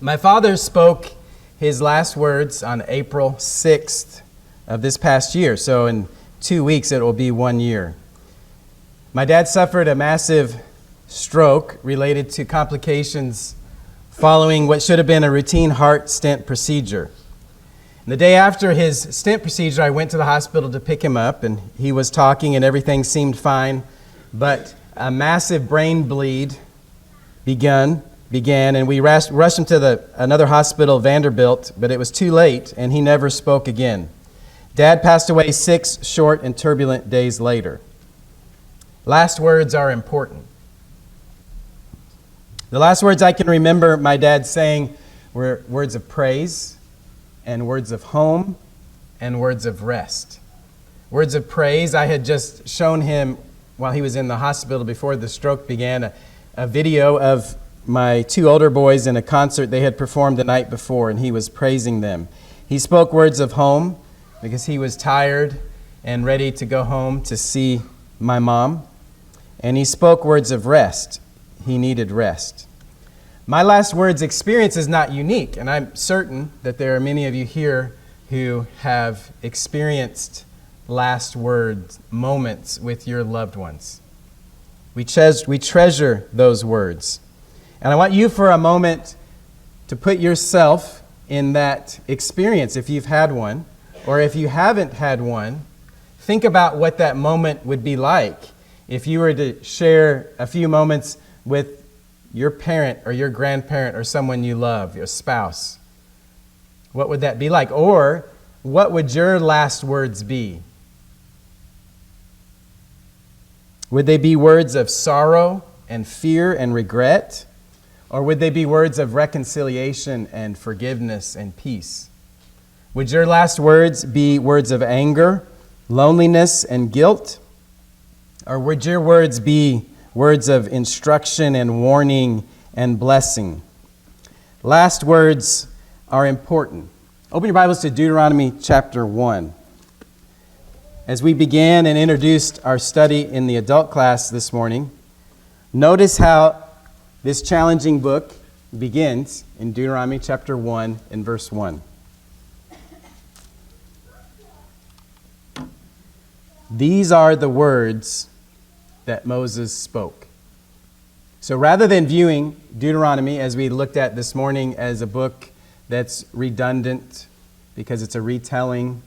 My father spoke his last words on April 6th of this past year, so in 2 weeks it will be 1 year. My dad suffered a massive stroke related to complications following what should have been a routine heart stent procedure. And the day after his stent procedure, I went to the hospital to pick him up, and he was talking and everything seemed fine, but a massive brain bleed began, and we rushed him to another hospital, Vanderbilt, but it was too late, and he never spoke again. Dad passed away 6 short and turbulent days later. Last words are important. The last words I can remember my dad saying were words of praise and words of home and words of rest. Words of praise, I had just shown him while he was in the hospital before the stroke began, a video of my 2 older boys in a concert they had performed the night before, and he was praising them. He spoke words of home because he was tired and ready to go home to see my mom. And he spoke words of rest. He needed rest. My last words experience is not unique, and I'm certain that there are many of you here who have experienced last words moments with your loved ones. We treasure those words. And I want you for a moment to put yourself in that experience if you've had one, or if you haven't had one, think about what that moment would be like if you were to share a few moments with your parent or your grandparent or someone you love, your spouse. What would that be like? Or what would your last words be? Would they be words of sorrow and fear and regret? Or would they be words of reconciliation and forgiveness and peace? Would your last words be words of anger, loneliness, and guilt? Or would your words be words of instruction and warning and blessing? Last words are important. Open your Bibles to Deuteronomy chapter 1. As we began and introduced our study in the adult class this morning, notice how this challenging book begins in Deuteronomy chapter 1 and verse 1. These are the words that Moses spoke. So rather than viewing Deuteronomy, as we looked at this morning, as a book that's redundant because it's a retelling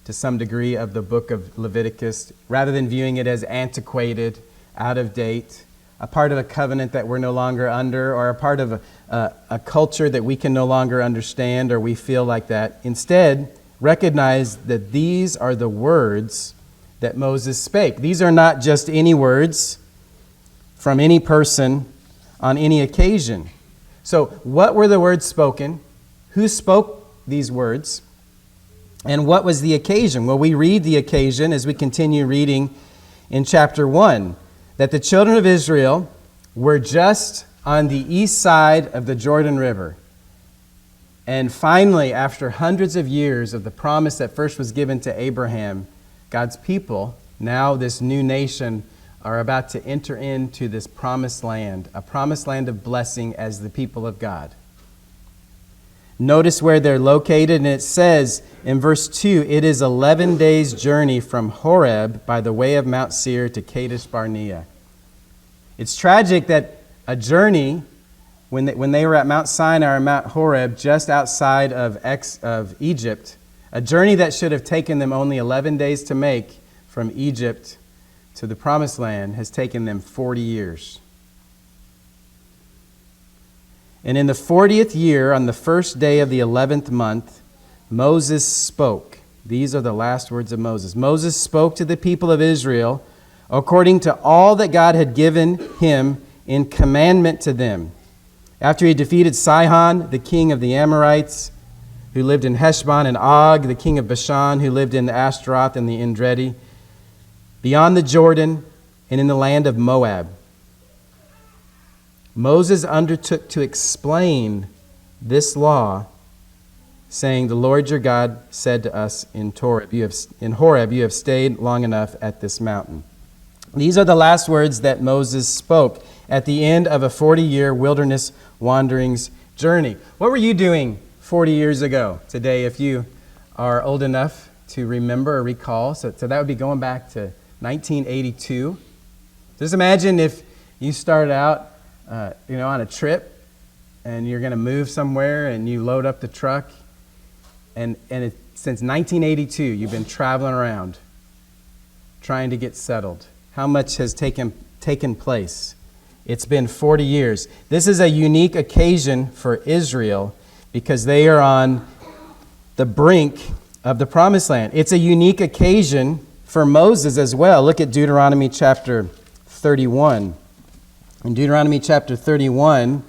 to some degree of the book of Leviticus, rather than viewing it as antiquated, out of date, a part of a covenant that we're no longer under, or a part of a culture that we can no longer understand, or we feel like that. Instead, recognize that these are the words that Moses spake. These are not just any words from any person on any occasion. So, what were the words spoken? Who spoke these words? And what was the occasion? Well, we read the occasion as we continue reading in chapter 1. That the children of Israel were just on the east side of the Jordan River. And finally, after hundreds of years of the promise that first was given to Abraham, God's people, now this new nation, are about to enter into this promised land, a promised land of blessing as the people of God. Notice where they're located, and it says in verse 2, it is 11 days' journey from Horeb by the way of Mount Seir to Kadesh Barnea. It's tragic that a journey, when they were at Mount Sinai or Mount Horeb, just outside of Egypt, a journey that should have taken them only 11 days to make from Egypt to the Promised Land has taken them 40 years. And in the 40th year, on the first day of the 11th month, Moses spoke. These are the last words of Moses. Moses spoke to the people of Israel according to all that God had given him in commandment to them. After he defeated Sihon, the king of the Amorites, who lived in Heshbon, and Og, the king of Bashan, who lived in the Ashtaroth and the Endradi, beyond the Jordan and in the land of Moab. Moses undertook to explain this law, saying, the Lord your God said to us in Horeb, you have stayed long enough at this mountain. These are the last words that Moses spoke at the end of a 40-year wilderness wanderings journey. What were you doing 40 years ago today, if you are old enough to remember or recall? So that would be going back to 1982. Just imagine if you started out on a trip and you're going to move somewhere and you load up the truck and since 1982 you've been traveling around trying to get settled. How much has taken place? It's been 40 years. This is a unique occasion for Israel because they are on the brink of the Promised Land. It's a unique occasion for Moses as well. Look at Deuteronomy chapter 31. In Deuteronomy chapter 31,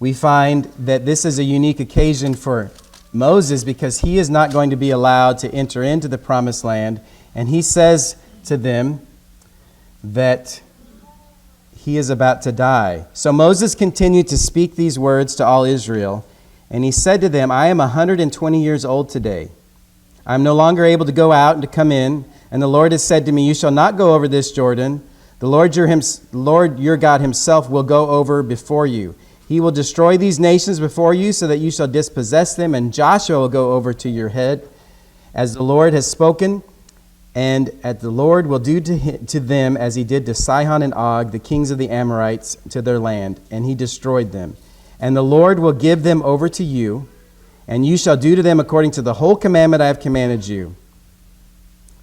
we find that this is a unique occasion for Moses because he is not going to be allowed to enter into the Promised Land. And he says to them that he is about to die. So Moses continued to speak these words to all Israel, and he said to them, I am 120 years old today. I am no longer able to go out and to come in, and the Lord has said to me, you shall not go over this Jordan. The Lord your God himself will go over before you. He will destroy these nations before you so that you shall dispossess them, and Joshua will go over to your head, as the Lord has spoken. And the Lord will do to them as he did to Sihon and Og, the kings of the Amorites, to their land, and he destroyed them. And the Lord will give them over to you, and you shall do to them according to the whole commandment I have commanded you.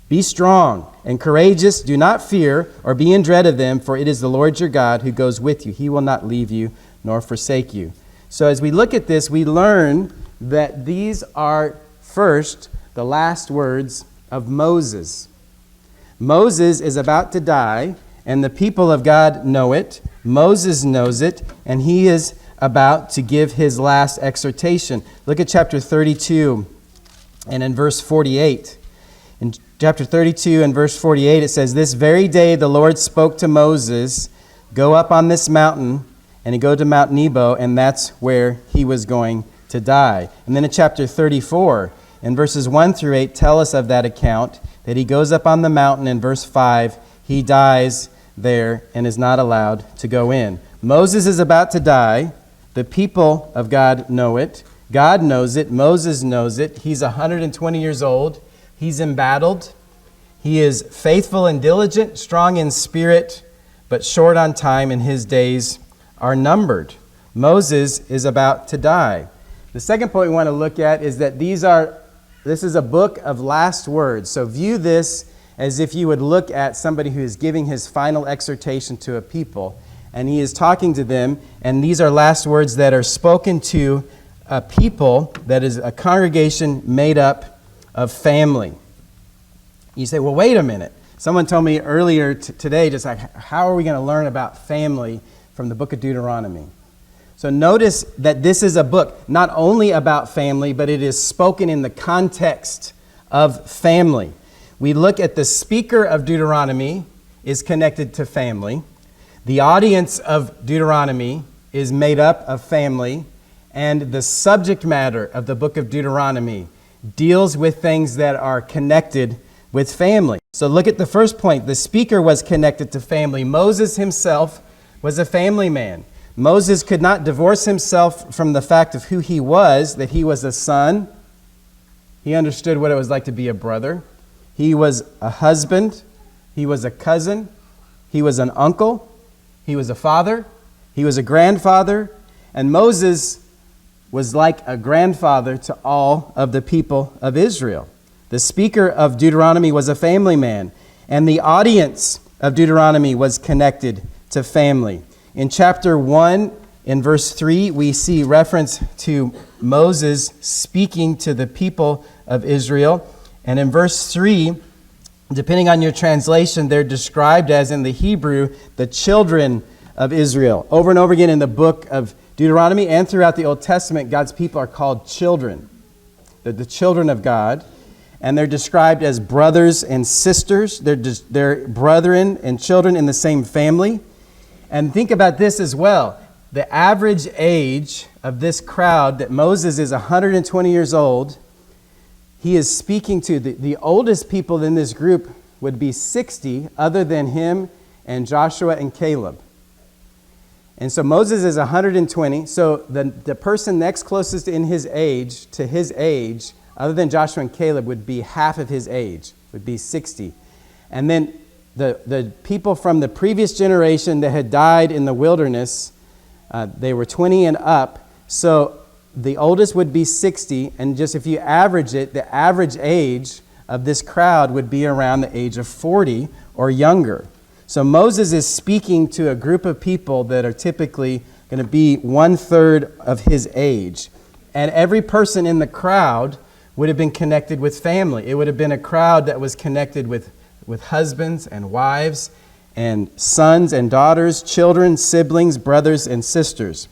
Be strong and courageous, do not fear or be in dread of them, for it is the Lord your God who goes with you. He will not leave you nor forsake you. So as we look at this, we learn that these are first the last words of Moses. Moses is about to die, and the people of God know it. Moses knows it, and he is about to give his last exhortation. Look at chapter 32 and in verse 48. In chapter 32 and verse 48, it says, this very day the Lord spoke to Moses, go up on this mountain, and he go to Mount Nebo, and that's where he was going to die. And then in chapter 34, and verses 1 through 8 tell us of that account, that he goes up on the mountain. In verse 5, he dies there and is not allowed to go in. Moses is about to die. The people of God know it. God knows it. Moses knows it. He's 120 years old. He's embattled. He is faithful and diligent, strong in spirit, but short on time, and his days are numbered. Moses is about to die. The second point we want to look at is that this is a book of last words. So view this as if you would look at somebody who is giving his final exhortation to a people, and he is talking to them, and these are last words that are spoken to a people that is a congregation made up of family. You say, well, wait a minute. Someone told me earlier today, just like, how are we going to learn about family from the book of Deuteronomy? So notice that this is a book not only about family, but it is spoken in the context of family. We look at the speaker of Deuteronomy is connected to family. The audience of Deuteronomy is made up of family. And the subject matter of the book of Deuteronomy deals with things that are connected with family. So look at the first point. The speaker was connected to family. Moses himself was a family man. Moses could not divorce himself from the fact of who he was, that he was a son. He understood what it was like to be a brother. He was a husband. He was a cousin. He was an uncle. He was a father. He was a grandfather. And Moses was like a grandfather to all of the people of Israel. The speaker of Deuteronomy was a family man, and the audience of Deuteronomy was connected to family. In chapter 1, in verse 3, we see reference to Moses speaking to the people of Israel. And in verse 3, depending on your translation, they're described as, in the Hebrew, the children of Israel. Over and over again in the book of Deuteronomy and throughout the Old Testament, God's people are called children. They're the children of God. And they're described as brothers and sisters. They're brethren and children in the same family. And think about this as well. The average age of this crowd, that Moses is 120 years old, he is speaking to. The oldest people in this group would be 60, other than him and Joshua and Caleb. And so Moses is 120. So the person next closest in his age, to his age, other than Joshua and Caleb, would be half of his age, would be 60. And then the people from the previous generation that had died in the wilderness, they were 20 and up. So the oldest would be 60. And just if you average it, the average age of this crowd would be around the age of 40 or younger. So Moses is speaking to a group of people that are typically going to be 1/3 of his age. And every person in the crowd would have been connected with family. It would have been a crowd that was connected with husbands and wives and sons and daughters, children, siblings, brothers, and sisters.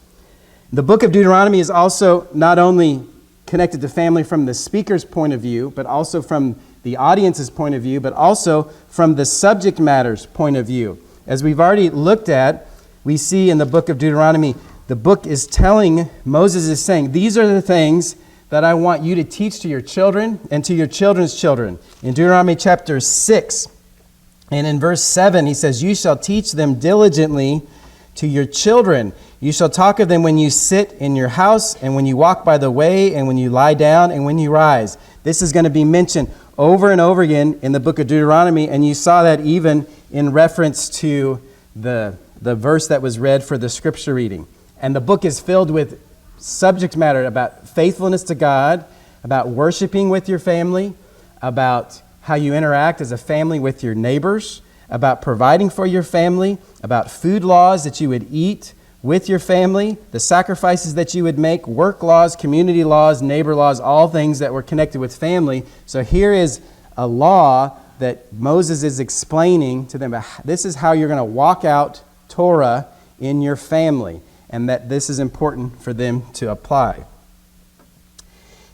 The book of Deuteronomy is also not only connected to family from the speaker's point of view, but also from the audience's point of view, but also from the subject matter's point of view. As we've already looked at, we see in the book of Deuteronomy, the book is telling, Moses is saying, these are the things that I want you to teach to your children and to your children's children. In Deuteronomy chapter 6, and in verse 7, he says, you shall teach them diligently to your children. You shall talk of them when you sit in your house, and when you walk by the way, and when you lie down, and when you rise. This is going to be mentioned over and over again in the book of Deuteronomy, and you saw that even in reference to the verse that was read for the scripture reading. And the book is filled with subject matter about faithfulness to God, about worshiping with your family, about how you interact as a family with your neighbors, about providing for your family, about food laws that you would eat with your family, the sacrifices that you would make, work laws, community laws, neighbor laws, all things that were connected with family. So here is a law that Moses is explaining to them. This is how you're going to walk out Torah in your family, and that this is important for them to apply.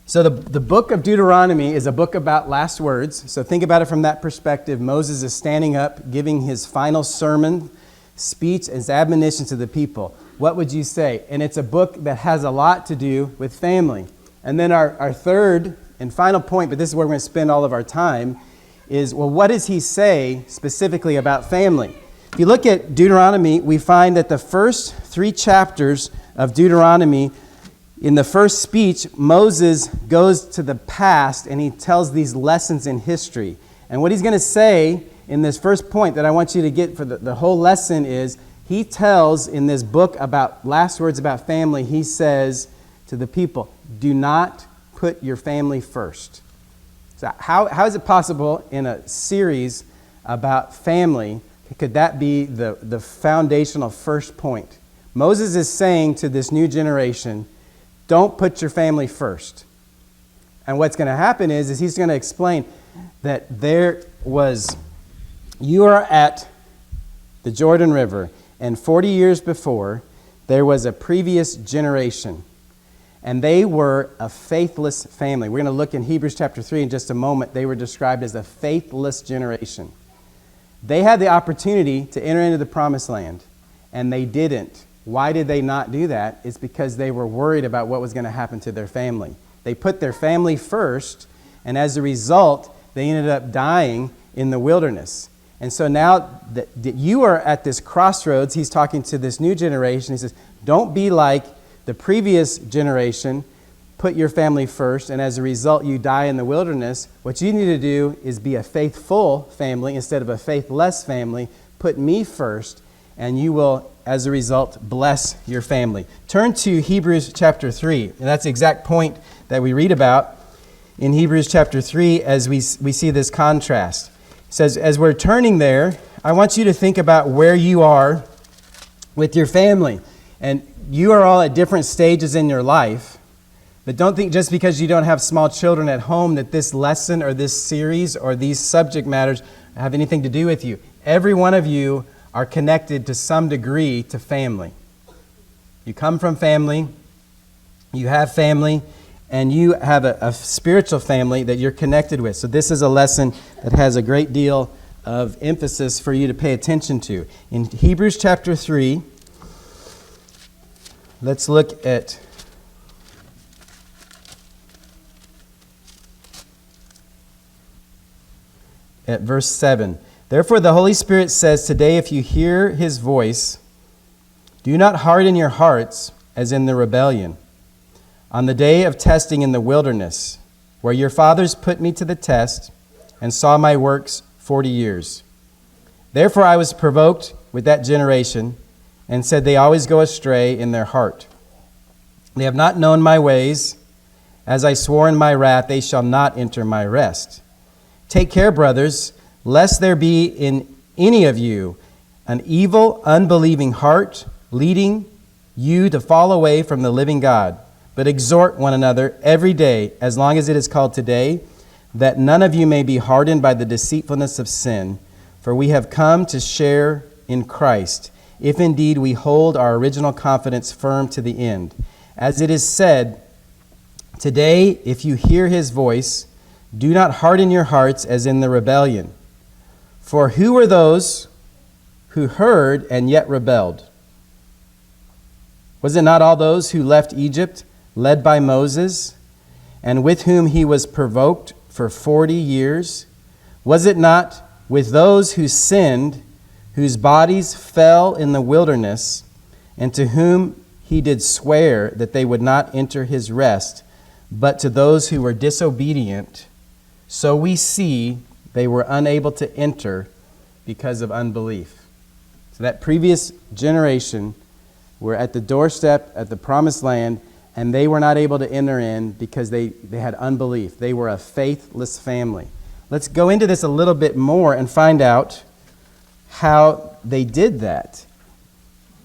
So the book of Deuteronomy is a book about last words. So think about it from that perspective. Moses is standing up, giving his final sermon, speech, as admonition to the people. What would you say? And it's a book that has a lot to do with family. And then our third and final point, but this is where we're going to spend all of our time, is, well, what does he say specifically about family? If you look at Deuteronomy, we find that the first 3 chapters of Deuteronomy, in the first speech, Moses goes to the past and he tells these lessons in history. And what he's going to say in this first point that I want you to get for the whole lesson is, he tells in this book about last words about family, he says to the people, do not put your family first. So how is it possible in a series about family, could that be the foundational first point? Moses is saying to this new generation, don't put your family first. And what's going to happen is he's going to explain that you are at the Jordan River, and 40 years before, there was a previous generation, and they were a faithless family. We're going to look in Hebrews chapter 3 in just a moment. They were described as a faithless generation. They had the opportunity to enter into the promised land, and they didn't. Why did they not do that? It's because they were worried about what was going to happen to their family. They put their family first, and as a result, they ended up dying in the wilderness. And so now that you are at this crossroads, he's talking to this new generation. He says, don't be like the previous generation. Put your family first, and as a result, you die in the wilderness. What you need to do is be a faithful family instead of a faithless family. Put me first, and you will, as a result, bless your family. Turn to Hebrews chapter 3, and that's the exact point that we read about in Hebrews chapter 3 as we see this contrast. It says, as we're turning there, I want you to think about where you are with your family. And you are all at different stages in your life. But don't think just because you don't have small children at home that this lesson or this series or these subject matters have anything to do with you. Every one of you are connected to some degree to family. You come from family, you have family, and you have a spiritual family that you're connected with. So this is a lesson that has a great deal of emphasis for you to pay attention to. In Hebrews chapter 3, let's look at verse 7. Therefore the Holy Spirit says, today if you hear his voice, Do not harden your hearts as in the rebellion, on the day of testing in the wilderness, where your fathers put me to the test and saw my works 40 years. Therefore I was provoked with that generation, and said, they always go astray in their heart. They have not known my ways. As I swore in my wrath, they shall not enter my rest. Take care, brothers, lest there be in any of you an evil, unbelieving heart, leading you to fall away from the living God. But exhort one another every day, as long as it is called today, that none of you may be hardened by the deceitfulness of sin. For we have come to share in Christ, if indeed we hold our original confidence firm to the end. As it is said, today, if you hear his voice, do not harden your hearts as in the rebellion. For who were those who heard and yet rebelled? Was it not all those who left Egypt, led by Moses, and with whom he was provoked for 40 years? Was it not with those who sinned, whose bodies fell in the wilderness, and to whom he did swear that they would not enter his rest, but to those who were disobedient? So we see they were unable to enter because of unbelief. So that previous generation were at the doorstep at the promised land, and they were not able to enter in because they had unbelief. They were a faithless family. Let's go into this a little bit more and find out how they did that.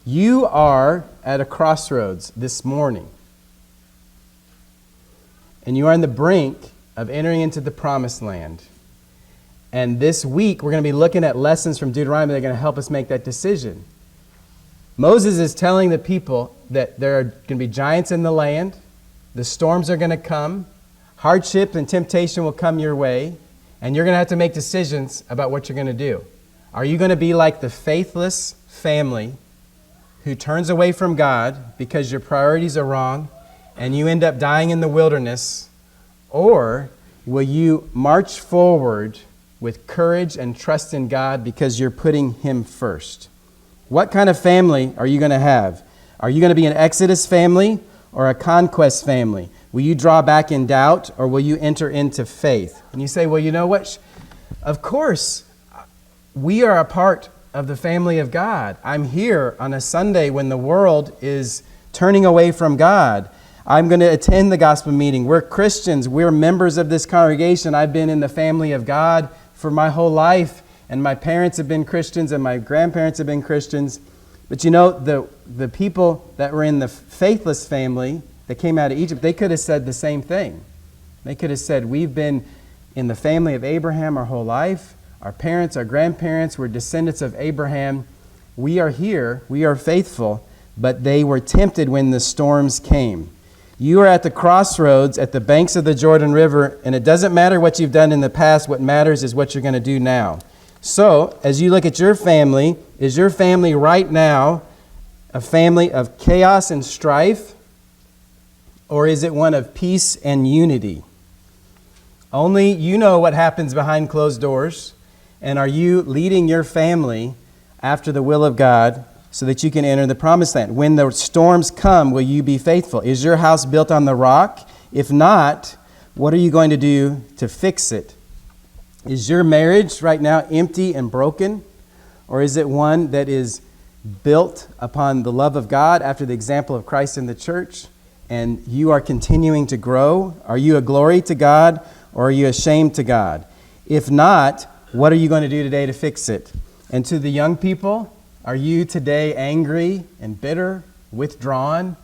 You are at a crossroads this morning, and you are on the brink of entering into the promised land. And this week, we're going to be looking at lessons from Deuteronomy that are going to help us make that decision. Moses is telling the people that there are going to be giants in the land, the storms are going to come, hardship and temptation will come your way, and you're going to have to make decisions about what you're going to do. Are you going to be like the faithless family who turns away from God because your priorities are wrong and you end up dying in the wilderness? Or will you march forward with courage and trust in God because you're putting him first? What kind of family are you going to have? Are you going to be an Exodus family or a conquest family? Will you draw back in doubt, or will you enter into faith? And you say, well, you know what? Of course, we are a part of the family of God. I'm here on a Sunday when the world is turning away from God. I'm going to attend the gospel meeting. We're Christians. We're members of this congregation. I've been in the family of God for my whole life, and my parents have been Christians, and my grandparents have been Christians. But you know, the people that were in the faithless family that came out of Egypt, they could have said the same thing. They could have said, we've been in the family of Abraham our whole life. Our parents, our grandparents were descendants of Abraham. We are here. We are faithful. But they were tempted when the storms came. You are at the crossroads at the banks of the Jordan River, and it doesn't matter what you've done in the past. What matters is what you're going to do now. So, as you look at your family, is your family right now a family of chaos and strife, or is it one of peace and unity? Only you know what happens behind closed doors. And are you leading your family after the will of God so that you can enter the promised land? When the storms come, will you be faithful? Is your house built on the rock? If not, what are you going to do to fix it? Is your marriage right now empty and broken? Or is it one that is built upon the love of God after the example of Christ in the church, and you are continuing to grow? Are you a glory to God, or are you a shame to God? If not, what are you going to do today to fix it? And to the young people, are you today angry and bitter, withdrawn,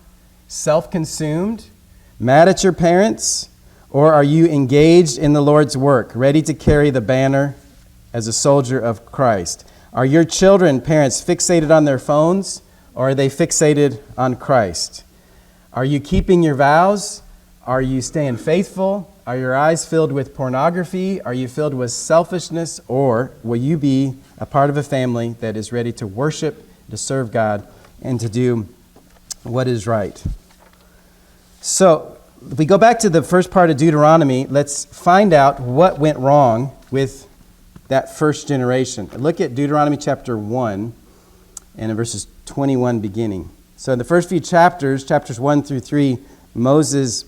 self-consumed, mad at your parents? Or are you engaged in the Lord's work, ready to carry the banner as a soldier of Christ? Are your children, parents, fixated on their phones, or are they fixated on Christ? Are you keeping your vows? Are you staying faithful? Are your eyes filled with pornography? Are you filled with selfishness? Or will you be a part of a family that is ready to worship, to serve God, and to do what is right? So, if we go back to the first part of Deuteronomy, let's find out what went wrong with that first generation. Look at Deuteronomy chapter 1 and in verses 21 beginning. So in the first few chapters, chapters 1 through 3, Moses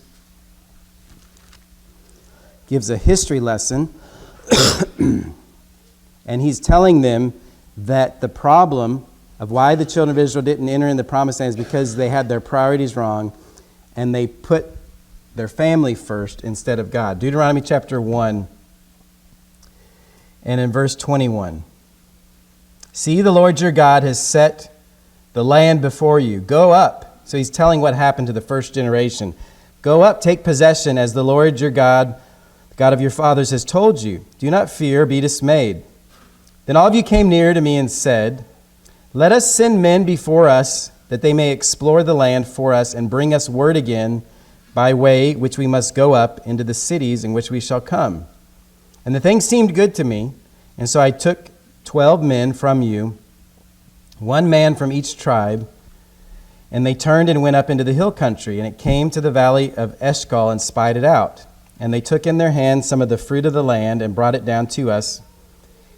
gives a history lesson, and he's telling them that the problem of why the children of Israel didn't enter in the promised land is because they had their priorities wrong, and they put their family first instead of God. Deuteronomy chapter 1, and in verse 21. See, the Lord your God has set the land before you. Go up. So he's telling what happened to the first generation. Go up, take possession, as the Lord your God, the God of your fathers, has told you. Do not fear, be dismayed. Then all of you came near to me and said, let us send men before us, that they may explore the land for us and bring us word again by way which we must go up into the cities in which we shall come. And the thing seemed good to me, and so I took 12 men from you, one man from each tribe, and they turned and went up into the hill country, and it came to the valley of Eshcol and spied it out. And they took in their hands some of the fruit of the land and brought it down to us,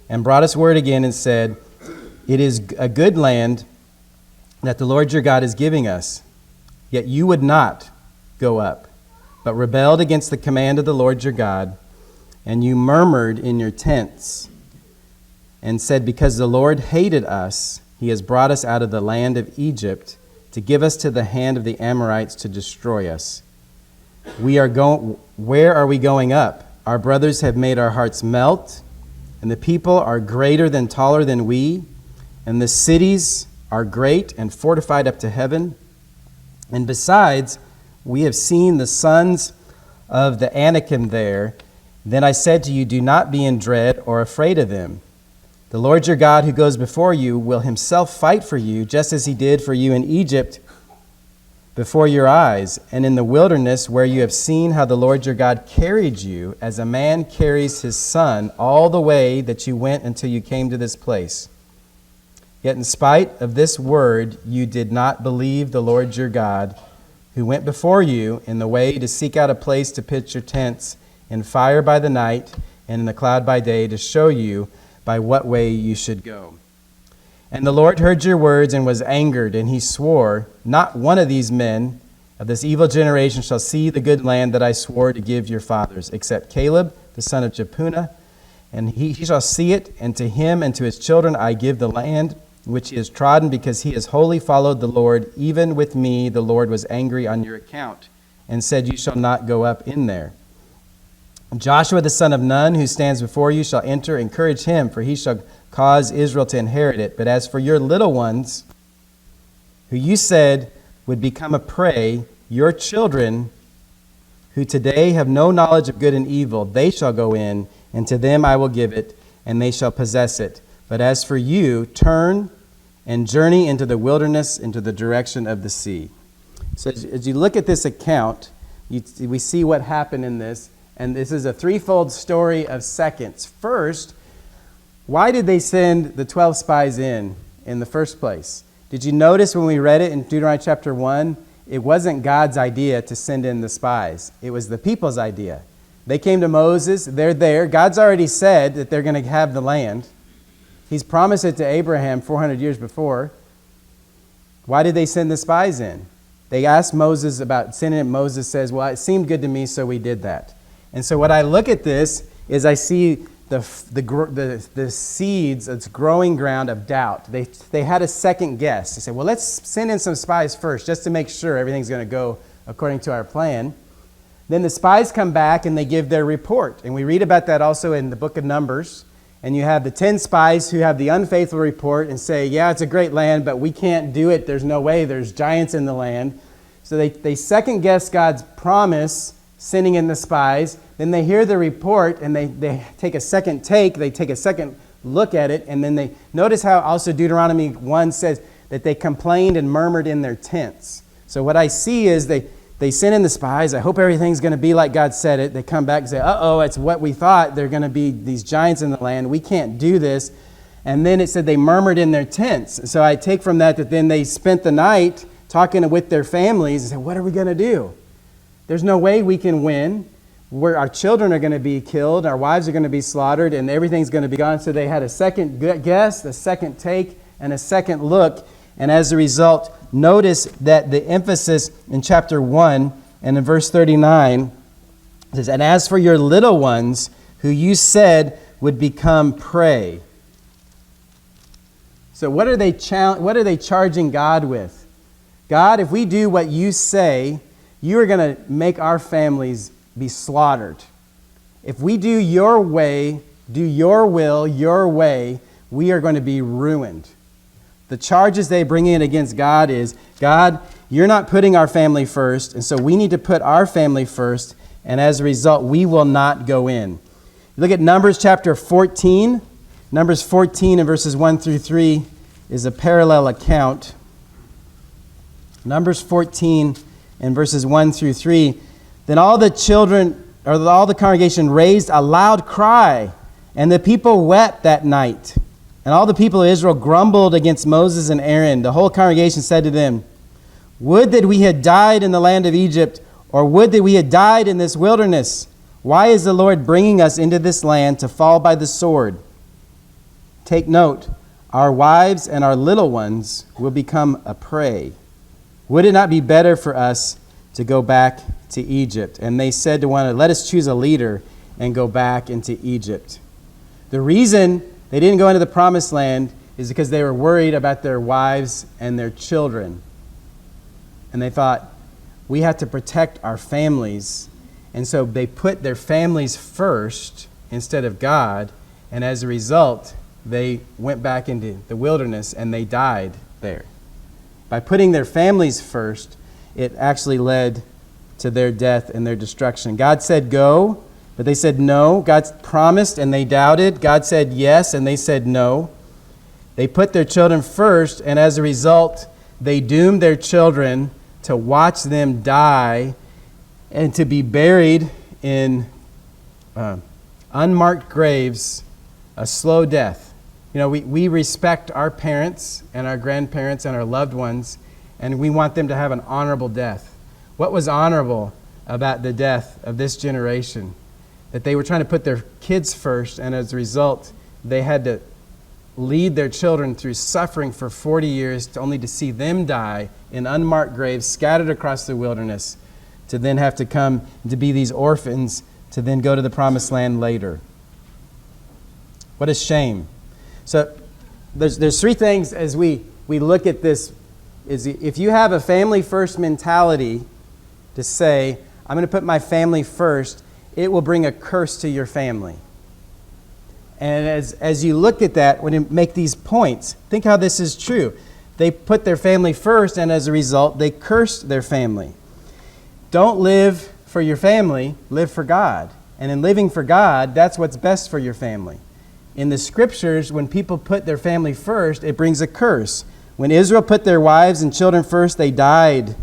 and brought us word again and said, it is a good land that the Lord your God is giving us. Yet you would not go up, but rebelled against the command of the Lord your God, and you murmured in your tents, and said, because the Lord hated us, he has brought us out of the land of Egypt to give us to the hand of the Amorites to destroy us. Where are we going up? Our brothers have made our hearts melt, and the people are greater than taller than we, and the cities are great and fortified up to heaven. And besides, we have seen the sons of the Anakim there. Then I said to you, do not be in dread or afraid of them. The Lord your God who goes before you will himself fight for you, just as he did for you in Egypt before your eyes, and in the wilderness where you have seen how the Lord your God carried you as a man carries his son all the way that you went until you came to this place. Yet in spite of this word, you did not believe the Lord your God, who went before you in the way to seek out a place to pitch your tents, in fire by the night and in the cloud by day, to show you by what way you should go. And the Lord heard your words and was angered, and he swore, not one of these men of this evil generation shall see the good land that I swore to give your fathers, except Caleb, the son of Jephunneh, and he shall see it, and to him and to his children I give the land which he has trodden, because he has wholly followed the Lord. Even with me the Lord was angry on your account, and said, you shall not go up in there. Joshua the son of Nun, who stands before you, shall enter. Encourage him, for he shall cause Israel to inherit it. But as for your little ones, who you said would become a prey, your children, who today have no knowledge of good and evil, they shall go in, and to them I will give it, and they shall possess it. But as for you, turn and journey into the wilderness, into the direction of the sea. So as you look at this account, we see what happened in this. And this is a threefold story of seconds. First, why did they send the 12 spies in the first place? Did you notice when we read it in Deuteronomy chapter 1, it wasn't God's idea to send in the spies. It was the people's idea. They came to Moses. They're there. God's already said that they're going to have the land. He's promised it to Abraham 400 years before. Why did they send the spies in? They asked Moses about sending it. Moses says, well, it seemed good to me, so we did that. And so when I look at this, is I see the seeds, it's growing ground of doubt. They had a second guess. They said, well, let's send in some spies first, just to make sure everything's going to go according to our plan. Then the spies come back and they give their report. And we read about that also in the book of Numbers. And you have the 10 spies who have the unfaithful report and say, yeah, it's a great land, but we can't do it. There's no way. There's giants in the land. So they second guess God's promise, sending in the spies. Then they hear the report and they take a second take. They take a second look at it. And then they notice how also Deuteronomy 1 says that they complained and murmured in their tents. So what I see is they send in the spies. I hope everything's going to be like God said it. They come back and say, uh-oh, it's what we thought. They're going to be these giants in the land. We can't do this. And then it said they murmured in their tents. So I take from that then they spent the night talking with their families and said, what are we going to do? There's no way we can win. Our children are going to be killed. Our wives are going to be slaughtered, and everything's going to be gone. So they had a second guess, a second take, and a second look. And as a result, notice that the emphasis in chapter 1 and in verse 39 says, "And as for your little ones, who you said would become prey." So what are they charging God with? God, if we do what you say, you are going to make our families be slaughtered. If we do your way, do your will, your way, we are going to be ruined. The charges they bring in against God is, God, you're not putting our family first, and so we need to put our family first, and as a result, we will not go in. Look at Numbers chapter 14. Numbers 14 and verses 1 through 3 is a parallel account. Numbers 14 and verses 1 through 3. Then all the congregation raised a loud cry, and the people wept that night. And all the people of Israel grumbled against Moses and Aaron. The whole congregation said to them, "Would that we had died in the land of Egypt, or would that we had died in this wilderness. Why is the Lord bringing us into this land to fall by the sword? Take note, our wives and our little ones will become a prey. Would it not be better for us to go back to Egypt?" And they said to one another, "Let us choose a leader and go back into Egypt." The reason they didn't go into the promised land is because they were worried about their wives and their children. And they thought, we have to protect our families. And so they put their families first instead of God. And as a result, they went back into the wilderness and they died there. By putting their families first, it actually led to their death and their destruction. God said go, but they said no. God promised and they doubted. God said yes and they said no. They put their children first, and as a result, they doomed their children to watch them die and to be buried in unmarked graves, a slow death. You know, we respect our parents and our grandparents and our loved ones, and we want them to have an honorable death. What was honorable about the death of this generation? That they were trying to put their kids first, and as a result, they had to lead their children through suffering for 40 years only to see them die in unmarked graves scattered across the wilderness, to then have to come to be these orphans, to then go to the promised land later. What a shame. So there's three things as we look at this. Is if you have a family first mentality to say, I'm going to put my family first, it will bring a curse to your family. And as you look at that, when you make these points, think how this is true. They put their family first, and as a result, they cursed their family. Don't live for your family, live for God. And in living for God, that's what's best for your family. In the scriptures, when people put their family first, it brings a curse. When Israel put their wives and children first, they died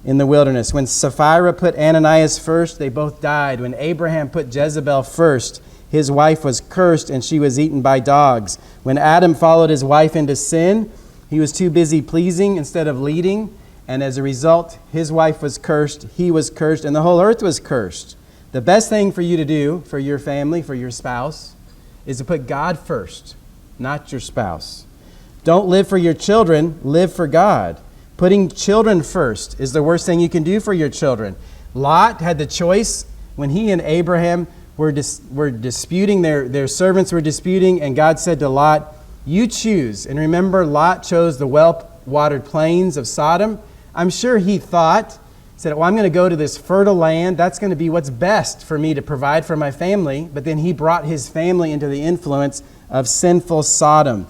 in the wilderness. When Sapphira put Ananias first, they both died. When Abraham put Jezebel first, his wife was cursed and she was eaten by dogs. When Adam followed his wife into sin, he was too busy pleasing instead of leading. And as a result, his wife was cursed, he was cursed, and the whole earth was cursed. The best thing for you to do for your family, for your spouse, is to put God first, not your spouse. Don't live for your children, live for God. Putting children first is the worst thing you can do for your children. Lot had the choice when he and Abraham were disputing, their servants were disputing, and God said to Lot, you choose. And remember, Lot chose the well-watered plains of Sodom. I'm sure he said, well, I'm going to go to this fertile land. That's going to be what's best for me to provide for my family. But then he brought his family into the influence of sinful Sodom.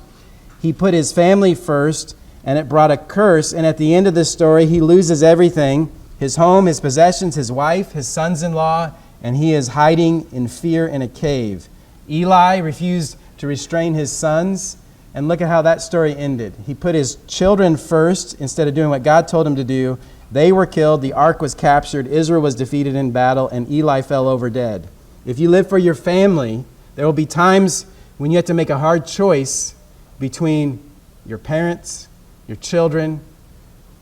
He put his family first, and it brought a curse. And at the end of the story, he loses everything, his home, his possessions, his wife, his sons-in-law, and he is hiding in fear in a cave. Eli refused to restrain his sons, and look at how that story ended. He put his children first instead of doing what God told him to do. They were killed, the ark was captured, Israel was defeated in battle, and Eli fell over dead. If you live for your family, there will be times when you have to make a hard choice between your parents, your children,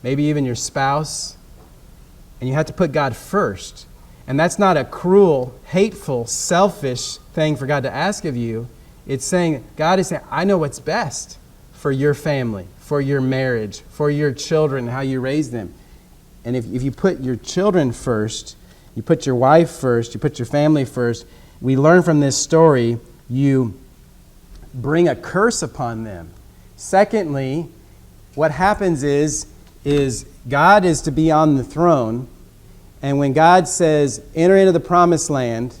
maybe even your spouse, and you have to put God first. And that's not a cruel, hateful, selfish thing for God to ask of you. It's saying, God is saying, I know what's best for your family, for your marriage, for your children, how you raise them. And if you put your children first, you put your wife first, you put your family first, we learn from this story, you bring a curse upon them. Secondly, what happens is God is to be on the throne, and when God says, enter into the promised land,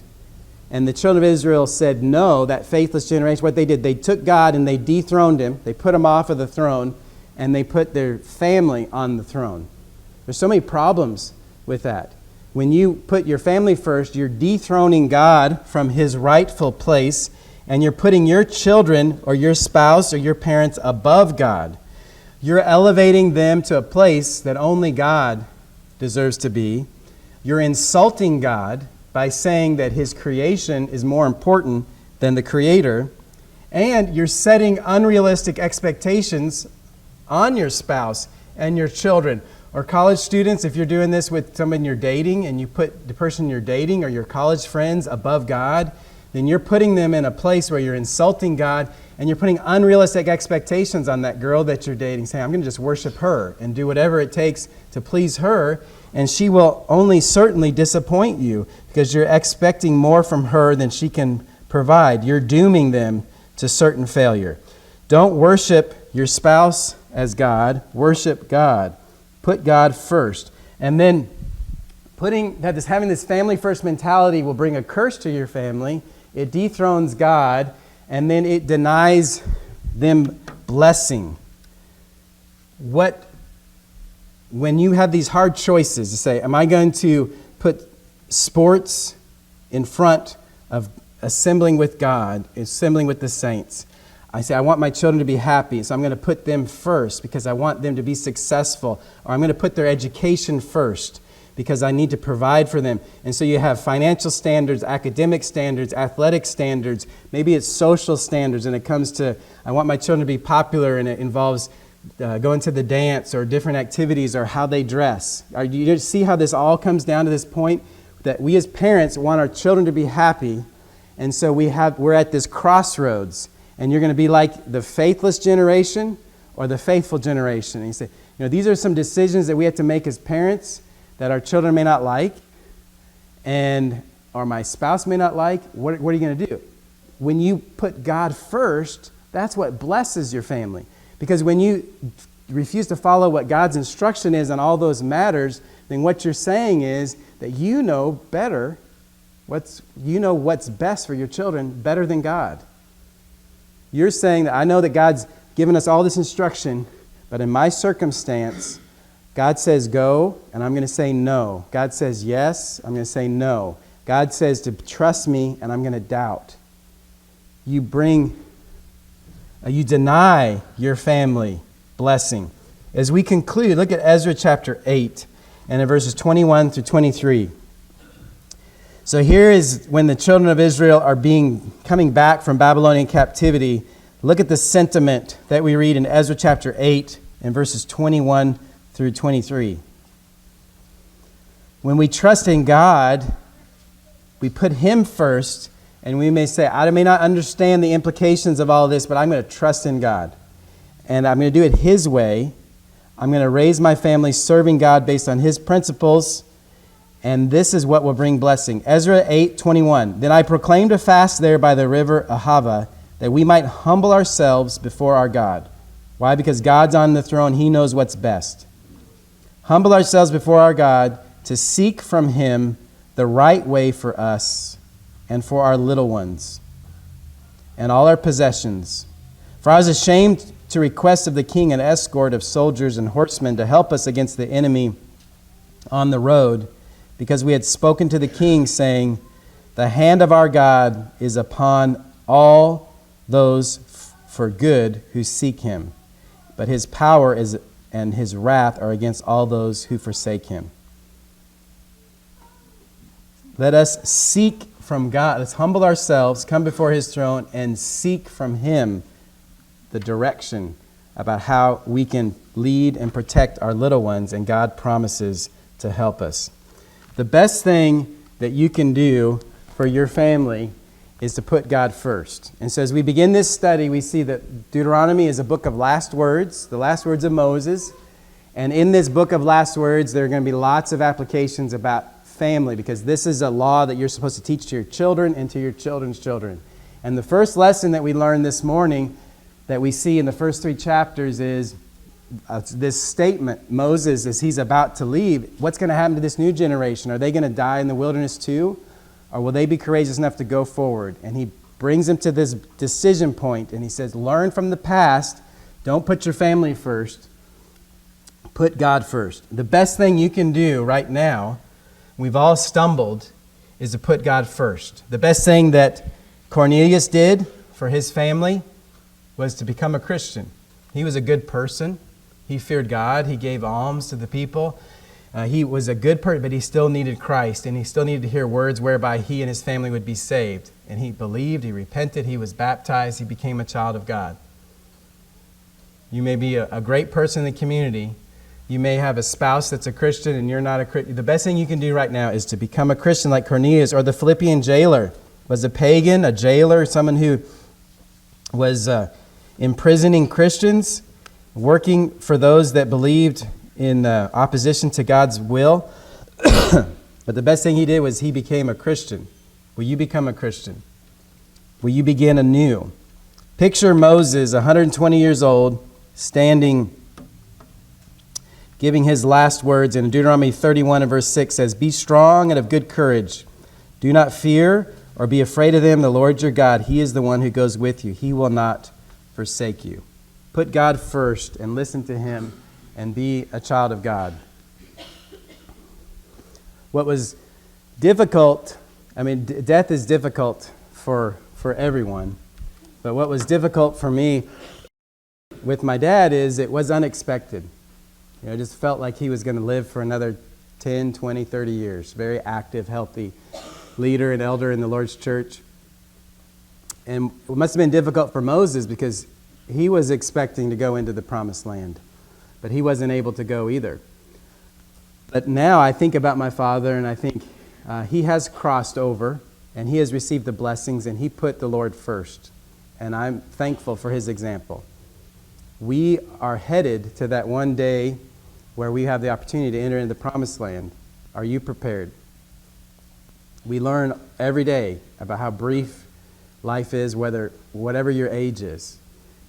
and the children of Israel said no, that faithless generation, what they did, they took God and they dethroned him, they put him off of the throne, and they put their family on the throne. There's so many problems with that. When you put your family first, you're dethroning God from his rightful place, and you're putting your children or your spouse or your parents above God. You're elevating them to a place that only God deserves to be. You're insulting God by saying that his creation is more important than the Creator. And you're setting unrealistic expectations on your spouse and your children. Or college students, if you're doing this with someone you're dating and you put the person you're dating or your college friends above God, then you're putting them in a place where you're insulting God and you're putting unrealistic expectations on that girl that you're dating, saying, I'm going to just worship her and do whatever it takes to please her, and she will only certainly disappoint you because you're expecting more from her than she can provide. You're dooming them to certain failure. Don't worship your spouse as God. Worship God. Put God first. And then having this family first mentality will bring a curse to your family. It dethrones God, and then it denies them blessing. When you have these hard choices to say, am I going to put sports in front of assembling with God, assembling with the saints? I say, I want my children to be happy, so I'm going to put them first because I want them to be successful. Or I'm going to put their education first because I need to provide for them. And so you have financial standards, academic standards, athletic standards. Maybe it's social standards, and it comes to, I want my children to be popular, and it involves going to the dance or different activities or how they dress. You see how this all comes down to this point that we as parents want our children to be happy, and so we're at this crossroads. And you're going to be like the faithless generation or the faithful generation. And you say, these are some decisions that we have to make as parents that our children may not like, or my spouse may not like. What are you going to do? When you put God first, that's what blesses your family. Because when you refuse to follow what God's instruction is on all those matters, then what you're saying is that you know better, what's best for your children better than God. You're saying that I know that God's given us all this instruction, but in my circumstance, God says go, and I'm going to say no. God says yes, I'm going to say no. God says to trust me, and I'm going to doubt. You deny your family blessing. As we conclude, look at Ezra chapter 8, and in verses 21 through 23. So here is when the children of Israel are coming back from Babylonian captivity. Look at the sentiment that we read in Ezra chapter 8 and verses 21 through 23. When we trust in God, we put him first, and we may say, I may not understand the implications of all this, but I'm going to trust in God. And I'm going to do it his way. I'm going to raise my family serving God based on his principles. And this is what will bring blessing. Ezra 8:21. Then I proclaimed a fast there by the river Ahava, that we might humble ourselves before our God. Why? Because God's on the throne. He knows what's best. Humble ourselves before our God to seek from him the right way for us and for our little ones and all our possessions. For I was ashamed to request of the king an escort of soldiers and horsemen to help us against the enemy on the road, because we had spoken to the king, saying, the hand of our God is upon all those for good who seek him, but his power and his wrath are against all those who forsake him. Let us seek from God. Let's humble ourselves, come before his throne, and seek from him the direction about how we can lead and protect our little ones, and God promises to help us. The best thing that you can do for your family is to put God first. And so as we begin this study, we see that Deuteronomy is a book of last words, the last words of Moses. And in this book of last words, there are going to be lots of applications about family, because this is a law that you're supposed to teach to your children and to your children's children. And the first lesson that we learned this morning that we see in the first 3 chapters is this statement. Moses, as he's about to leave, what's going to happen to this new generation? Are they going to die in the wilderness too? Or will they be courageous enough to go forward? And he brings them to this decision point, and he says, learn from the past. Don't put your family first. Put God first. The best thing you can do right now, we've all stumbled, is to put God first. The best thing that Cornelius did for his family was to become a Christian. He was a good person. He feared God. He gave alms to the people. He was a good person, but he still needed Christ, and he still needed to hear words whereby he and his family would be saved. And he believed, he repented, he was baptized, he became a child of God. You may be a great person in the community. You may have a spouse that's a Christian and you're not a Christian. The best thing you can do right now is to become a Christian like Cornelius, or the Philippian jailer was a pagan, a jailer, someone who was imprisoning Christians, working for those that believed in opposition to God's will. But the best thing he did was he became a Christian. Will you become a Christian? Will you begin anew? Picture Moses, 120 years old, standing, giving his last words in Deuteronomy 31 and verse 6 says, "Be strong and of good courage. Do not fear or be afraid of them. The Lord your God, He is the one who goes with you. He will not forsake you." Put God first and listen to Him and be a child of God. What was difficult, death is difficult for everyone. But what was difficult for me with my dad is it was unexpected. I just felt like he was going to live for another 10, 20, 30 years. Very active, healthy leader and elder in the Lord's church. And it must have been difficult for Moses because he was expecting to go into the promised land, but he wasn't able to go either. But now I think about my father, and I think he has crossed over, and he has received the blessings, and he put the Lord first. And I'm thankful for his example. We are headed to that one day where we have the opportunity to enter into the promised land. Are you prepared? We learn every day about how brief life is, whatever your age is.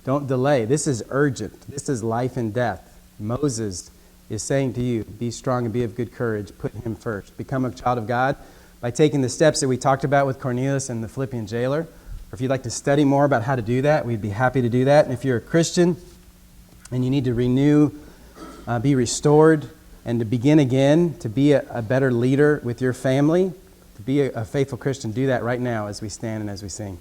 Don't delay. This is urgent. This is life and death. Moses is saying to you, be strong and be of good courage. Put him first. Become a child of God by taking the steps that we talked about with Cornelius and the Philippian jailer. Or if you'd like to study more about how to do that, we'd be happy to do that. And if you're a Christian and you need to renew, be restored, and to begin again, to be a better leader with your family, to be a faithful Christian, do that right now as we stand and as we sing.